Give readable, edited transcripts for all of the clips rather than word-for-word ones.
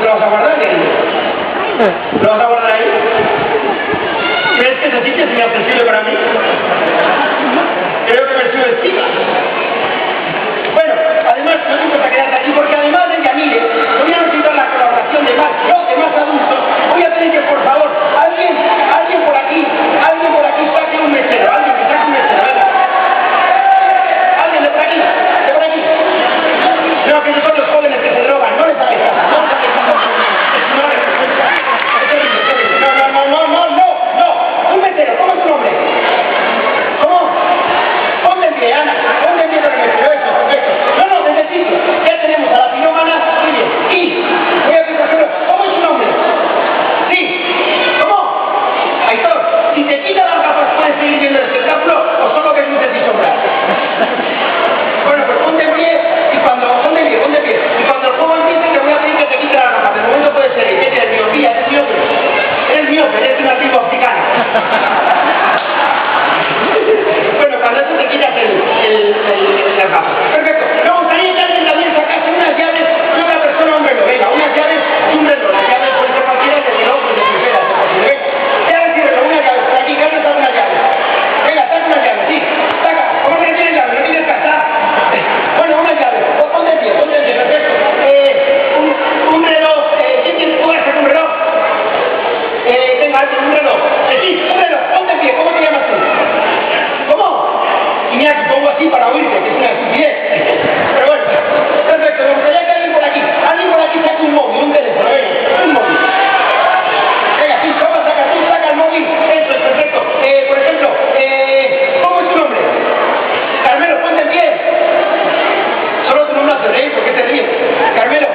lo vas a guardar, querido? ¿Lo vas a guardar ahí? ¿Crees que ese sitio es inaccesible para mí? Creo que me subestima. Bueno, además, no te importa quedarte aquí porque además de Yamile, voy a necesitar la colaboración de más, yo, de más adultos. Voy a tener que, por favor, alguien por aquí saque un mesero, alguien que saque un mesero, venga. Alguien de por aquí, de por aquí. No, que son los jóvenes que se drogan, no les hagáis caso, no les hagáis caso. No, un mesero, ¿cómo es tu nombre? ¿Cómo? Ponte en pie, Ana, ponte en pie con el mesero, eso. No, desde el sitio, ya tenemos a la pirómana, muy bien. Y, voy a preguntarlo, ¿cómo es tu nombre? Sí, ¿cómo? Aitor, si te quitas las gafas, ¿puedes seguir viendo el espectáculo o solo ves luces y sombras? Bueno, pues ponte en pie y cuando, ponte en pie, y cuando el juego empiece te voy a pedir que te quites las gafas, de momento puedes seguir, ¿qué tienes miopía? Eres miope, eres un antiguo africano. Bueno, cuando eso te quitas las gafas. Perfecto. Me gustaría que alguien también sacase unas llaves de una persona o un reloj. Venga, unas llaves y un reloj. Las llaves pueden ser cualquiera de reloj, de pulsera, de posible. Llaves y reloj, unas llaves. Por aquí, que alguien saca unas llaves. Venga, saca unas llaves, sí. Saca. ¿Cómo que no tienes llaves? ¿No tienes casa? Bueno, unas llaves. Ponte en pie, perfecto. Un reloj. ¿Quién tiene? ¿Puedes sacar un reloj? Venga, alguien, un reloj. Sí, un reloj. Ponte en pie. ¿Cómo te llamas tú? ¿Cómo? Y mira, que pongo así para oírte, que es una estupidez. Pero bueno, perfecto. Me gustaría que alguien por aquí saque un móvil, un teléfono, venga, un móvil. Venga, sí, ¿cómo sacas tú? Saca el móvil. Eso es perfecto. Por ejemplo, ¿cómo es tu nombre? Carmelo, ponte en pie. Solo tu nombre hace reír, ¿por qué te ríes? Carmelo,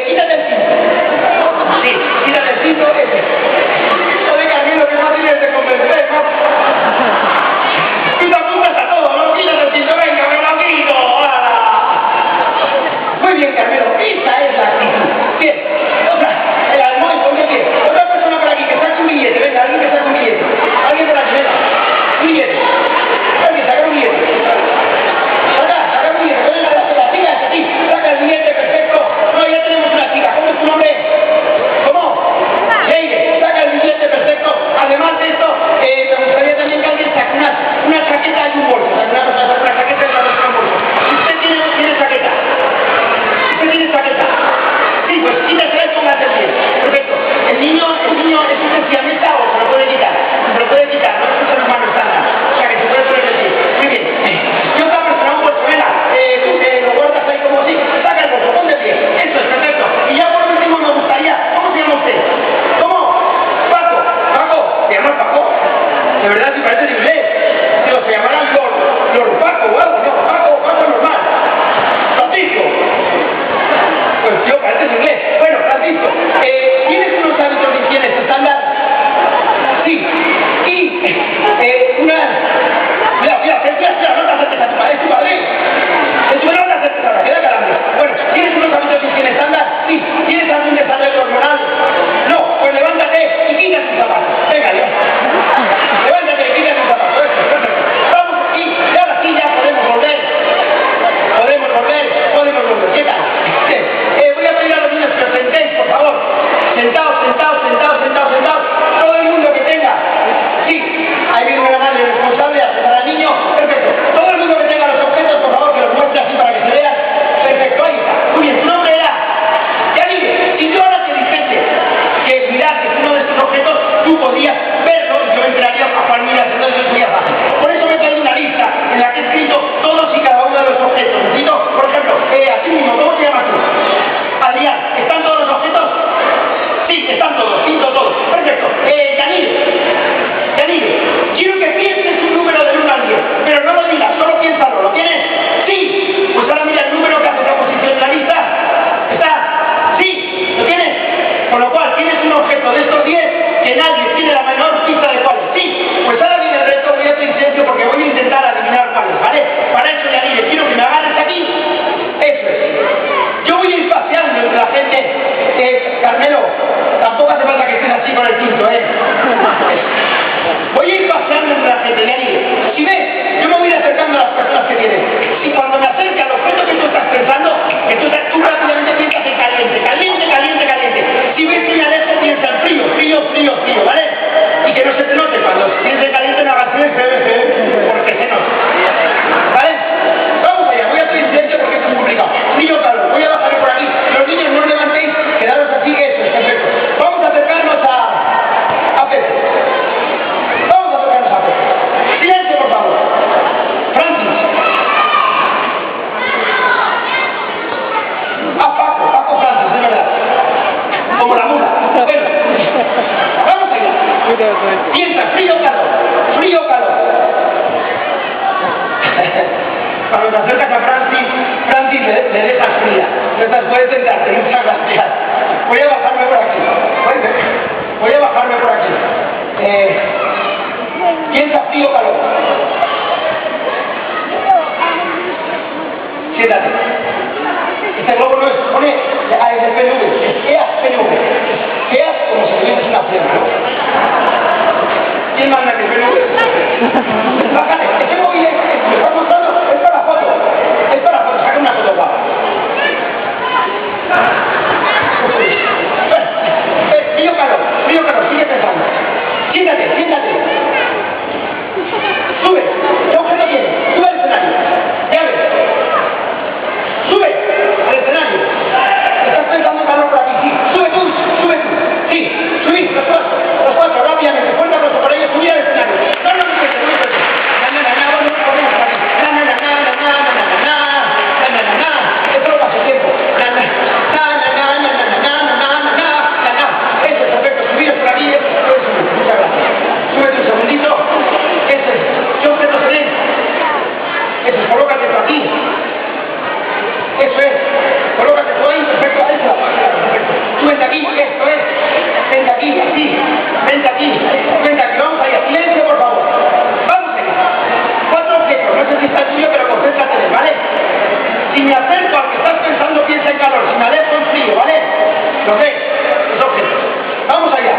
quítate el cinto. Sí, quítate el cinto, ese. Oye, Carmelo, qué fácil es de convencer, ¿no? Tú te apuntas a todo, ¿no? Quítate el cinto, venga, me lo quito. Muy bien, Carmelo, esa es la actitud. Bien, otra, el almohad, ponte pie. Otra persona por aquí que saque un billete, venga, alguien que saque un billete. Alguien por aquí, venga, un billete. Alguien, saca un billete. Saca un billete, venga, la chica es aquí. Saca el billete, perfecto. No, ya tenemos una chica, ¿cómo es tu nombre? ¿Cómo? Leire, saca el billete, perfecto. Además de esto, me gustaría también que alguien saque una chaqueta y un bolso. O sea, una persona saca una chaqueta y otra persona un bolso. ¿Usted tiene chaqueta? ¿Usted tiene chaqueta? Sí, pues quítasela y póngase el pie. Perfecto. El niño es un siamesa o se lo puede quitar. Se lo puede quitar, no es un hermano estándar. O sea, que se puede poner el pie. Muy bien. Yo otra persona un bolso, venga. Tú lo guardas ahí como así. Saca el bolso, ponte el pie. Eso es perfecto. Y ya por último me gustaría, ¿cómo se llama usted? ¿Cómo? Paco. ¿Se llama Paco? De verdad, si parece de inglés. Digo, se llamarán Lord Paco o algo. No, Paco normal. Francisco. Pues yo, parece en inglés. Bueno, Francisco, ¿tienes unos hábitos de higiene estándar? Sí. Y una... Cuidado, no te acerques a tu padre, es tu padre. Es tu padre, no te acerques ahora, queda calambre. Bueno, ¿tienes unos hábitos de higiene estándar? Sí. ¿Tienes algún desarrollo hormonal? No, pues levántate y quita tus zapatos. Venga, levántate y quita tus zapatos. Perfecto. Vamos aquí, y ahora sí ya podemos volver. ¿Qué tal? Voy a pedir a los niños que os sentéis, por favor. Sentaos. Todo el mundo que tenga. Sí, ahí viene una madre responsable a sentar al niño. Perfecto. Todo el mundo que tenga los objetos, por favor, que los muestre así para que se vean. Perfecto, ahí está. Muy bien, tu nombre era. Ya dime, si yo ahora te dijese que mirases uno de estos objetos, tú podías verlo y yo entraría a cuál miras, entonces es muy fácil. Por eso me he traído una lista en la que he escrito todos y cada uno de los objetos. Necesito, por ejemplo, a ti mismo, ¿cómo te llamas tú? Adrián, ¿están todos los objetos? Sí, están todos, pinto todos. Perfecto. Yanil, quiero que pienses un número del 1 al 10, pero no lo digas, solo piénsalo. ¿Lo tienes? Sí. Pues ahora mira el número que hace la posición en la lista. ¿Está? Sí. ¿Lo tienes? Con lo cual, tienes un objeto de estos 10 que nadie tiene la menor pista de cuáles. Sí. Pues ahora viene el resto, voy a pedir silencio porque voy a intentar adivinar cuáles, ¿vale? Para eso, Yanil, quiero que me agarres aquí. Eso es. Yo voy a ir paseando entre la gente. Carmelo, tampoco hace falta que estés así con el quinto, Voy a ir paseando entre la gente, Yanil. Si ves, yo me voy a ir acercando a las personas que tienes. Y cuando me acerque al objeto que tú estás pensando, que tú rápidamente piensas en caliente. Piensa, frío o calor. Frío o calor. Cuando te acercas a Francis le dejas fría. Entonces puedes sentarte, muchas gracias. Voy a bajarme por aquí. Voy a bajarme por aquí. Piensa, frío o calor. Siéntate. Este globo no es, pone, es el PNV, es EAS-PNV. EAS como si tuvieras una pierna, ¿no? ¿Quién manda que el PNV? Bájate, ese móvil me está mostrando, es para la foto. Es para la foto, saca una foto guapa. Frío calor, sigue pensando. Siéntate. Sube, ¿qué objeto tienes? Sube al escenario. Ya ves. Sube al escenario. Estás pensando en calor por aquí, sí. Sube tú. Sí, subid, los cuatro, rápidamente. Cuéntanos por ellos, subid al escenario. No me cuentes. Esto lo pasa tiempo. Eso es perfecto, subid por aquí. Muchas gracias. Súbete un segundito. ¿Qué objetos tenés? Eso, colócate por aquí. Eso es. Colócate tú ahí, perfecto. Eso, perfecto. Tú vente aquí, esto es. Vente aquí, así. Vente aquí. Vamos allá. Silencio, por favor. Vamos allá. 4 objetos. No sé si está el tuyo, pero concéntrate en él, ¿vale? Si me acerco al que estás pensando, piensa en calor. Si me alejo, en frío, ¿vale? ¿Lo ves? Los objetos. Vamos allá.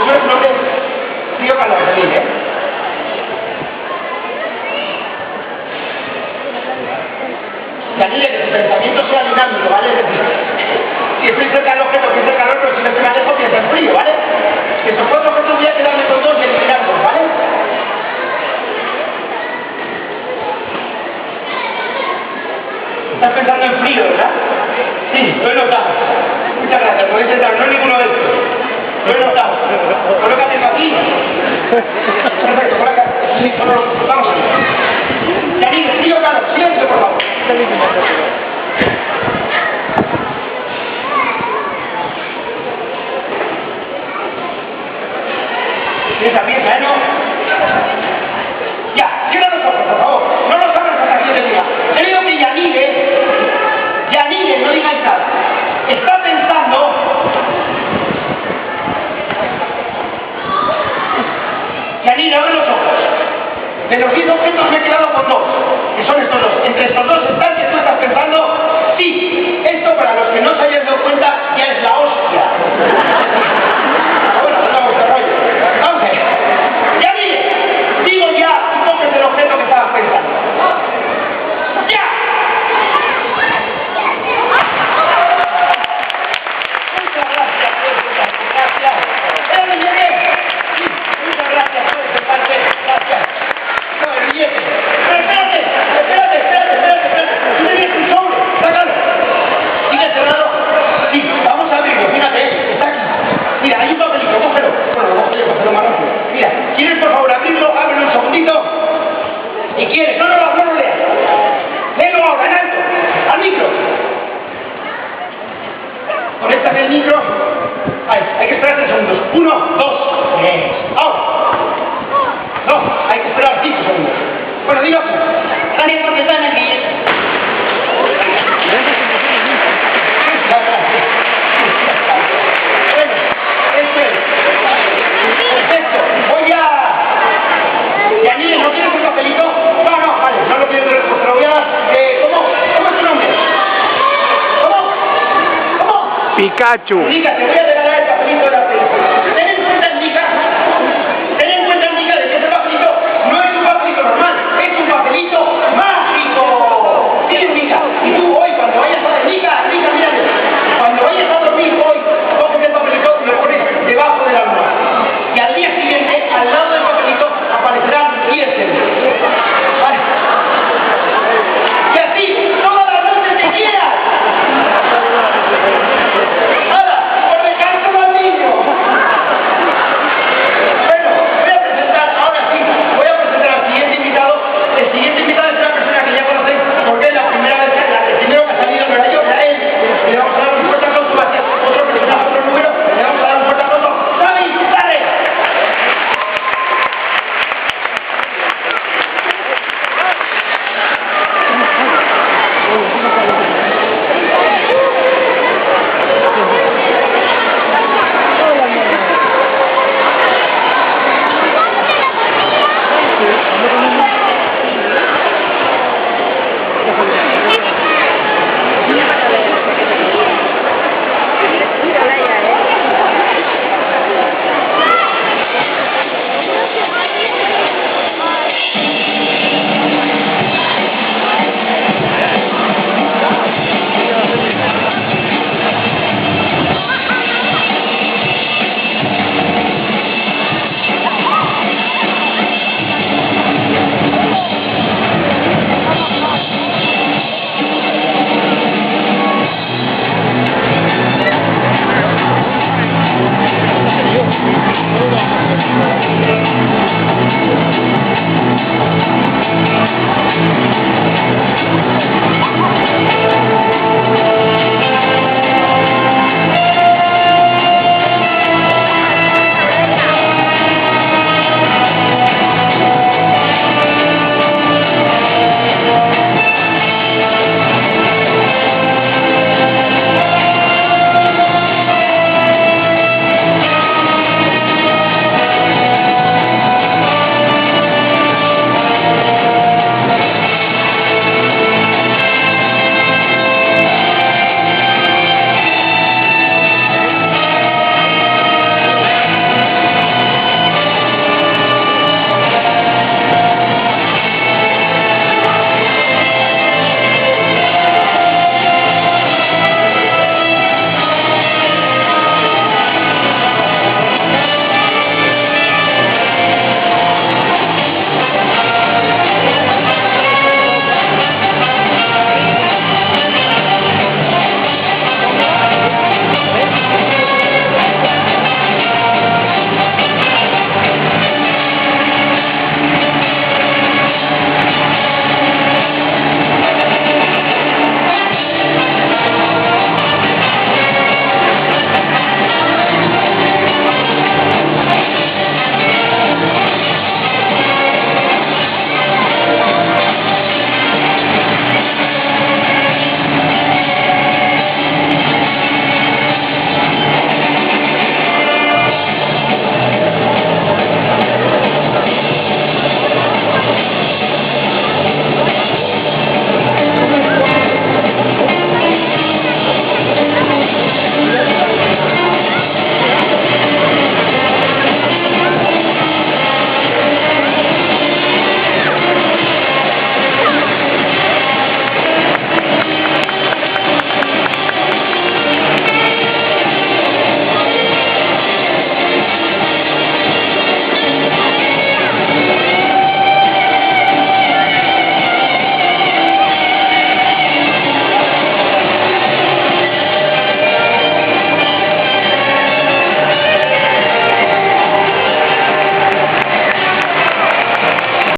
Primeros nombres, frío calor también, ¿eh? Y aquí que tu pensamiento sea dinámico, ¿vale? Es decir, si estoy cerca del objeto, piensa en calor, pero si me alejo, piensa en frío, ¿vale? Que esos 4 objetos voy a quedarme con 2 y eliminarlos, ¿vale? Estás pensando en frío, ¿verdad? Sí, lo he notado. Muchas gracias, podéis entrar, no es ninguno de estos. Lo he notado. Colócate aquí. Perfecto, colócate. Sí, vamos. Yanine, frío, calor, silencio, por favor. Piensa, ¿eh? ¿No? Ya, cierra los ojos, por favor. No los abras hasta que yo te diga. He oído que Yanine, no digáis nada. Está pensando. Yanine, abre los ojos. De los 10 objetos me he quedado con 2, que son estos 2. Entre estos 2 está el que tú estás pensando. Sí, esto para los que no se hayan dado cuenta ya es la hostia. Bueno, no vamos a rollo. Vamos a ver. Yanine, digo ya, tú coges el objeto que estabas pensando. ¡Ya! Muchas gracias. Llegué. Sí, muchas gracias. Puedes sentarte. Gracias. No, el billete. Pero espérate. Tú tienes un sobre. Sácalo. ¿Sigue cerrado? Sí, vamos a abrirlo. Fíjate, está aquí. Mira, hay un papelito, cógelo. Bueno, lo cojo yo, cógelo más rápido. Mira, ¿quieres por favor abrirlo? Ábrelo un segundito. Si quieres, no lo leas. Léelo ahora, en alto. Al micro. Conéctate el micro. Hay que esperar 3 segundos. 1, 2, 3. ¡Ahora! No, hay que esperar 5 segundos. Bueno, digo, nadie porque está en el billete. Bueno, esto es. Perfecto. Voy a... Yanine, ¿no tienes un papelito? No, vale, no lo quiero, pero te lo voy a dar. ¿Cómo es tu nombre? ¿Cómo? Pikachu. Diga, te voy a